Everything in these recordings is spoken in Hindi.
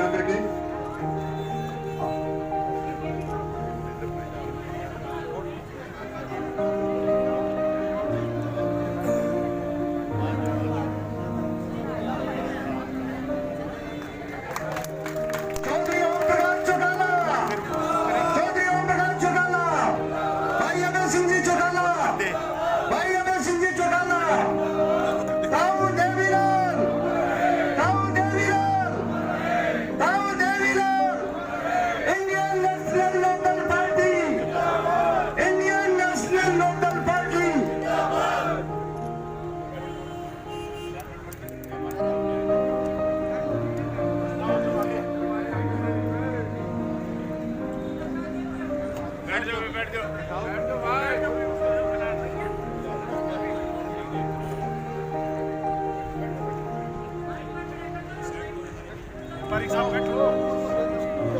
कृपा करके।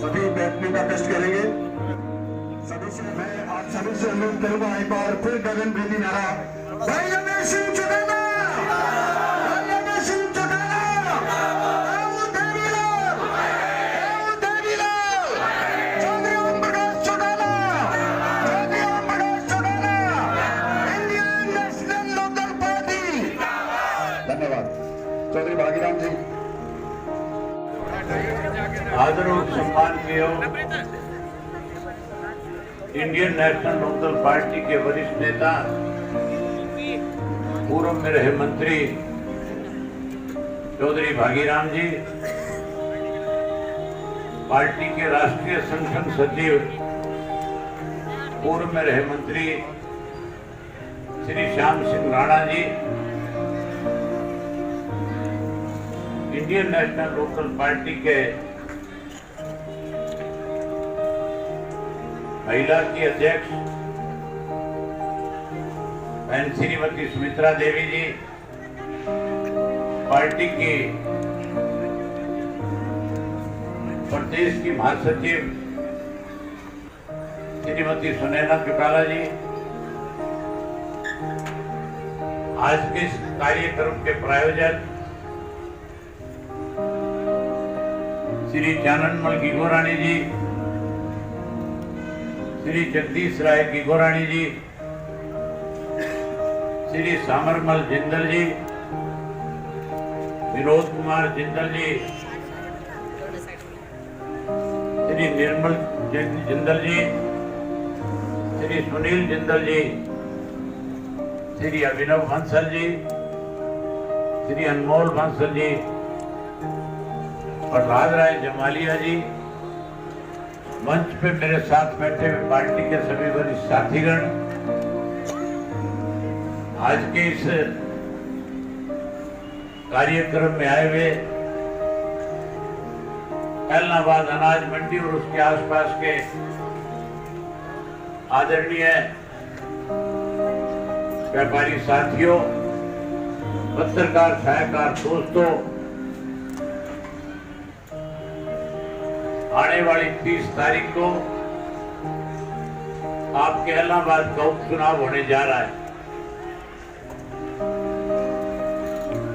सभी बैठने का कष्ट करेंगे। सभी से मैं आप सभी से अनुरोध करूंगा, एक बार फिर गगनभेदी नारा, भाई हमें सिंह चुकाना, भाई हमें सिंह चुकाना, Chaudhary Om Prakash Chautala, Chaudhary Om Prakash Chautala, Indian national local party. धन्यवाद। चौधरी भागीराम जी। आदर और सम्मान के इंडियन नेशनल लोकल पार्टी के वरिष्ठ नेता, पूर्व में रहे मंत्री चौधरी भागीराम जी, पार्टी के राष्ट्रीय संगठन सचिव, पूर्व में रहे मंत्री Shri Shyam Singh Rana ji, Indian national local party के महिला की अध्यक्ष बहन श्रीमती सुमित्रा देवी जी, पार्टी की प्रदेश की महासचिव श्रीमती सुनैना चौटाला जी, आज के इस कार्यक्रम के प्रायोजक श्री जाननमल गिगोरानी जी, श्री जगदीश राय गिगोरानी जी, श्री सामरमल जिंदल जी, विनोद कुमार जिंदल जी, श्री निर्मल जिंदल जी, श्री सुनील जिंदल जी, श्री अभिनव बंसल जी, श्री अनमोल बंसल जी, प्रहलाद राय जमालिया जी, मंच पे मेरे साथ बैठे हुए पार्टी के सभी वरिष्ठ साथीगण, आज के इस कार्यक्रम में आए हुए ऐलनाबाद अनाज मंडी और उसके आसपास के आदरणीय व्यापारी साथियों, पत्रकार छायाकार दोस्तों, आने वाली 30 तारीख को आपके ऐलनाबाद का उपचुनाव होने जा रहा है।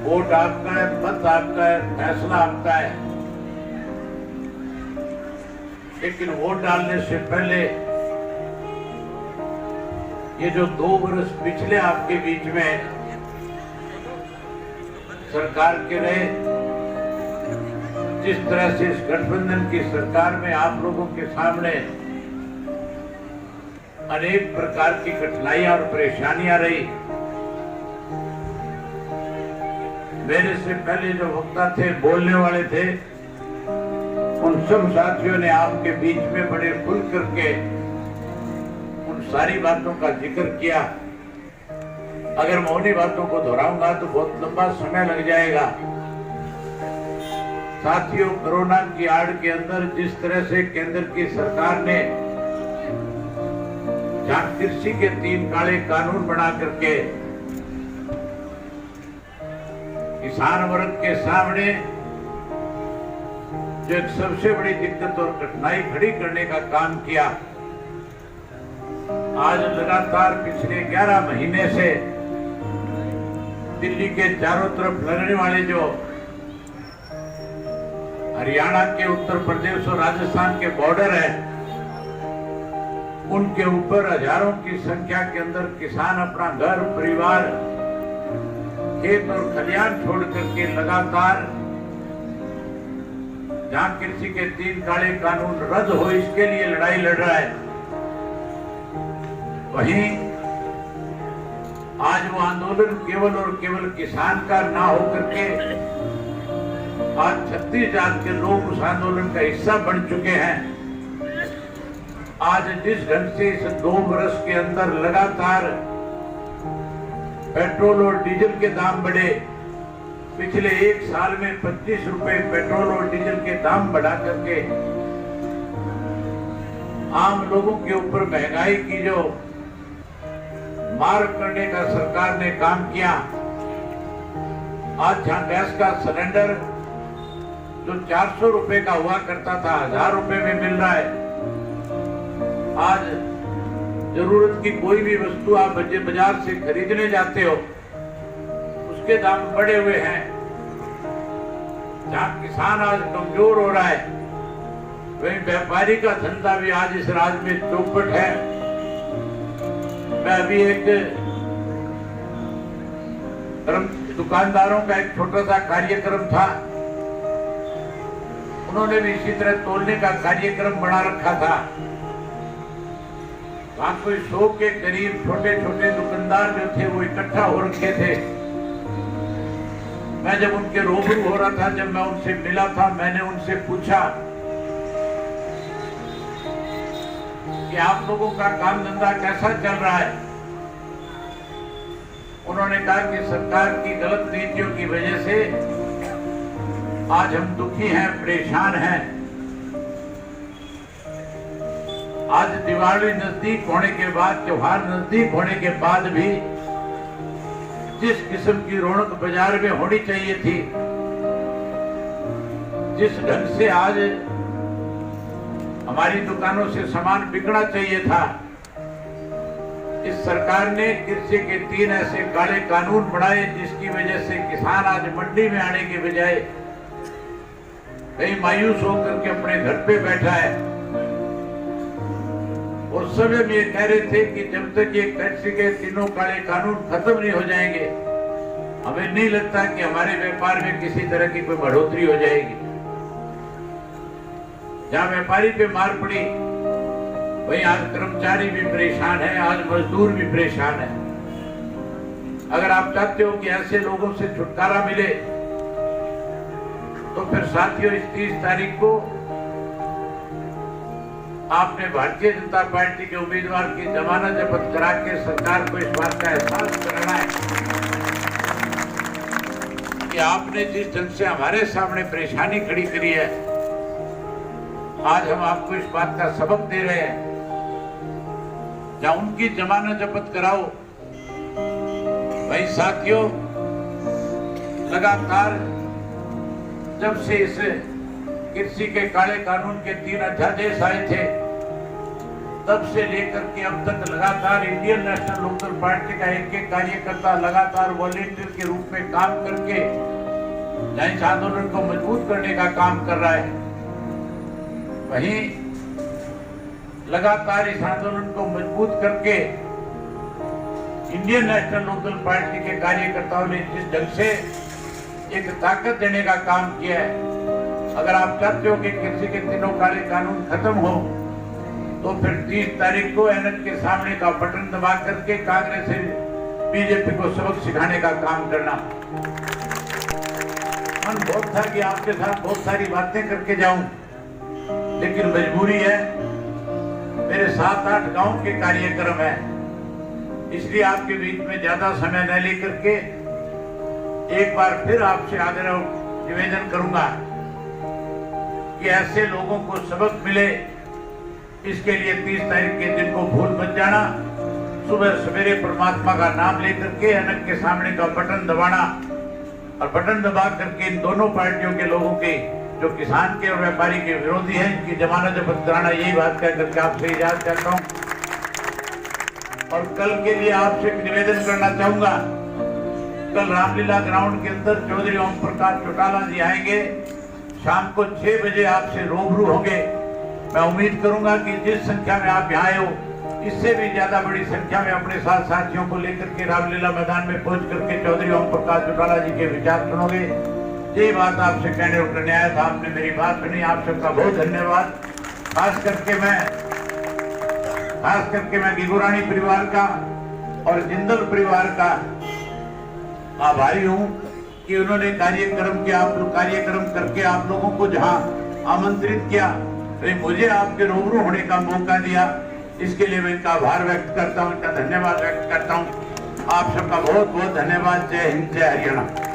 वोट आपका है, मत आपका है, फैसला आपका है, लेकिन वोट डालने से पहले ये जो 2 वर्ष पिछले आपके बीच में सरकार के रहे, जिस तरह से इस गठबंधन की सरकार में आप लोगों के सामने अनेक प्रकार की कठिनाइयां और परेशानियां रही, मेरे से पहले जो वक्ता थे, बोलने वाले थे, उन सब साथियों ने आपके बीच में बड़े खुल करके उन सारी बातों का जिक्र किया। अगर मैं उन्हीं बातों को दोहराऊंगा तो बहुत लंबा समय लग जाएगा। साथियों, कोरोना की आड़ के अंदर जिस तरह से केंद्र की सरकार ने जहां कृषि के 3 काले कानून बना करके किसान वर्ग के सामने जो एक सबसे बड़ी दिक्कत और कठिनाई खड़ी करने का काम किया, आज लगातार पिछले 11 महीने से दिल्ली के चारों तरफ लगने वाले जो हरियाणा के, उत्तर प्रदेश और राजस्थान के बॉर्डर है, उनके ऊपर हजारों की संख्या के अंदर किसान अपना घर परिवार, खेत और खलियान छोड़ करके लगातार जहां कृषि के 3 काले कानून रद्द हो इसके लिए लड़ाई लड़ रहा है, वहीं आज वो आंदोलन केवल और केवल किसान का ना होकर के आज 36 जात के लोग उस आंदोलन का हिस्सा बन चुके हैं। आज जिस ढंग से इस 2 वर्ष के अंदर लगातार पेट्रोल और डीजल के दाम बढ़े, पिछले 1 साल में 25 रुपए पेट्रोल और डीजल के दाम बढ़ा करके आम लोगों के ऊपर महंगाई की जो मार करने का सरकार ने काम किया। आज जहां गैस का सिलेंडर जो 400 रुपए का हुआ करता था 1000 रुपए में मिल रहा है। आज जरूरत की कोई भी वस्तु आप बाजार से खरीदने जाते हो उसके दाम बढ़े हुए हैं। जहां किसान आज कमजोर हो रहा है, वहीं व्यापारी का धंधा भी आज इस राज्य में चौपट है। मैं अभी एक दुकानदारों का एक छोटा सा कार्यक्रम था, उन्होंने भी इसी तरह तोलने का कार्यक्रम बना रखा था। वहां कोई 100 के करीब छोटे छोटे दुकानदार जो थे वो इकट्ठा हो रखे थे। मैं जब उनके रूबरू हो रहा था, जब मैं उनसे मिला था, मैंने उनसे पूछा कि आप लोगों का काम धंधा कैसा चल रहा है। उन्होंने कहा कि सरकार की गलत नीतियों की वजह से आज हम दुखी हैं, परेशान हैं। आज दिवाली नजदीक होने के बाद, त्योहार नजदीक होने के बाद भी जिस किस्म की रौनक बाजार में होनी चाहिए थी, जिस ढंग से आज हमारी दुकानों से सामान बिकना चाहिए था, इस सरकार ने कृषि के 3 ऐसे काले कानून बनाए जिसकी वजह से किसान आज मंडी में आने के बजाय कहीं मायूस होकर के अपने घर पे बैठा है। और सब ये कह रहे थे कि जब तक ये कृषि के 3 काले कानून खत्म नहीं हो जाएंगे, हमें नहीं लगता कि हमारे व्यापार में किसी तरह की कोई बढ़ोतरी हो जाएगी। जहां व्यापारी पे मार पड़ी, वहीं आज कर्मचारी भी परेशान है, आज मजदूर भी परेशान है। अगर आप चाहते हो कि ऐसे लोगों से छुटकारा मिले, तो फिर साथियों इस 30 तारीख को आपने भारतीय जनता पार्टी के उम्मीदवार की जमानत जब्त करा के सरकार को इस बात का एहसास कराना है कि आपने जिस ढंग से हमारे सामने परेशानी खड़ी करी है, आज हम आपको इस बात का सबक दे रहे हैं। जहां उनकी जमानत जब्त कराओ, भाई साथियों लगातार जब से इस कृषि के काले कानून के 3 अध्यादेश आए थे, तब से लेकर के अब तक लगातार इंडियन नेशनल लोकदल पार्टी का एक कार्यकर्ता लगातार वॉलंटियर के रूप में काम करके इस आंदोलन को मजबूत करने का काम कर रहा है। वहीं लगातार इस आंदोलन को मजबूत करके इंडियन नेशनल लोकदल पार्टी के कार्यकर्ताओं ने जिस ढंग से एक ताकत देने का काम किया है, अगर आप चाहते हो कि कृषि के 3 काले कानून खत्म हो, तो फिर 30 तारीख को ऐनक के सामने का बटन दबा करके कांग्रेस से बीजेपी को सबक सिखाने का काम करना। मन बहुत था कि आपके साथ बहुत सारी बातें करके जाऊं, लेकिन मजबूरी है, मेरे 7-8 गांव के कार्यक्रम है, इसलिए आपके बीच में ज्यादा समय न लेकर के एक बार फिर आपसे आग्रह निवेदन करूंगा कि ऐसे लोगों को सबक मिले, इसके लिए 30 तारीख के दिन को भूल मत जाना। सुबह सवेरे परमात्मा का नाम लेकर के ऐनक के सामने का बटन दबाना, और बटन दबा करके इन दोनों पार्टियों के लोगों के, जो किसान के और व्यापारी के विरोधी हैं, इनकी जमानत जब्त कराना। यही बात कह करके आपसे इजाजत चाहता हूं। और कल के लिए आपसे निवेदन करना चाहूंगा, कल रामलीला ग्राउंड के अंदर चौधरी ओम प्रकाश चौटाला जी आएंगे, शाम को 6 बजे आपसे रूबरू होंगे। मैं उम्मीद करूंगा कि जिस संख्या में आप यहाँ आए हो, इससे भी ज्यादा बड़ी संख्या में अपने साथ साथियों को लेकर के रामलीला मैदान में पहुंच करके चौधरी ओम प्रकाश चौटाला जी के विचार सुनोगे। ये बात आपसे कहने और करने आया था, आपने मेरी बात सुनी, आप सबका बहुत धन्यवाद। खास करके मैं गिगुरानी परिवार का और जिंदल परिवार का आभारी हूँ कि उन्होंने कार्यक्रम करके आप लोगों को जहां आमंत्रित किया, तो मुझे आपके रूबरू होने का मौका दिया। इसके लिए मैं इनका आभार व्यक्त करता हूँ, इनका धन्यवाद व्यक्त करता हूँ। आप सबका बहुत बहुत धन्यवाद। जय हिंद, जय हरियाणा।